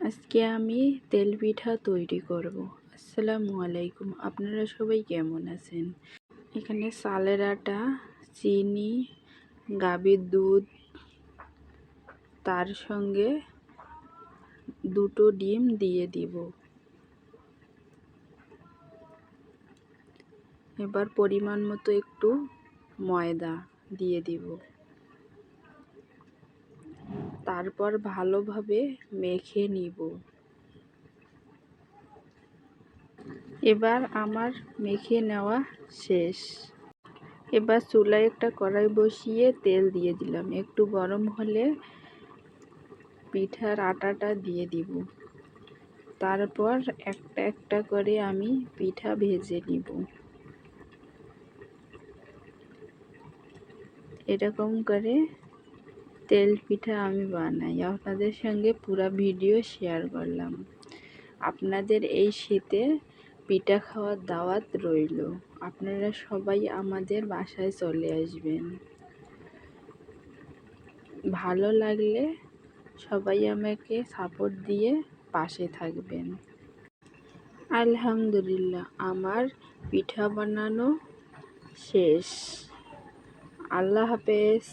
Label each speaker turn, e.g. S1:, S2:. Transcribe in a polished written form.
S1: আজকে আমি তেল পিঠা তৈরি করব। আসসালামু আলাইকুম। আপনারা সবাই কেমন আছেন? এখানে চালের আটা, চিনি, গাভীর দুধ, তার সঙ্গে 2টো ডিম দিয়ে দিব। এবার পরিমাণ মতো একটু ময়দা দিয়ে দিব। তারপর ভালোভাবে মেখে নিব। এবার আমার মেখে নেওয়া শেষ। এবার চুলায় একটা কড়াই বসিয়ে তেল দিয়ে দিলাম। একটু গরম হলে পিঠার আটাটা দিয়ে দিব। তারপর একটা একটা করে আমি পিঠা ভেজে নিব। এরকম করে তেল পিঠা আমি বানাই। আপনাদের সঙ্গে পুরো ভিডিও শেয়ার করলাম। আপনাদের এই শীতে পিঠা খাওয়ার দাওয়াত রইল। আপনারা সবাই আমাদের বাসায় চলে আসবেন। ভালো লাগলে সবাই আমাকে সাপোর্ট দিয়ে পাশে থাকবেন। আলহামদুলিল্লাহ, আমার পিঠা বানানো শেষ। আল্লাহ হাফেজ।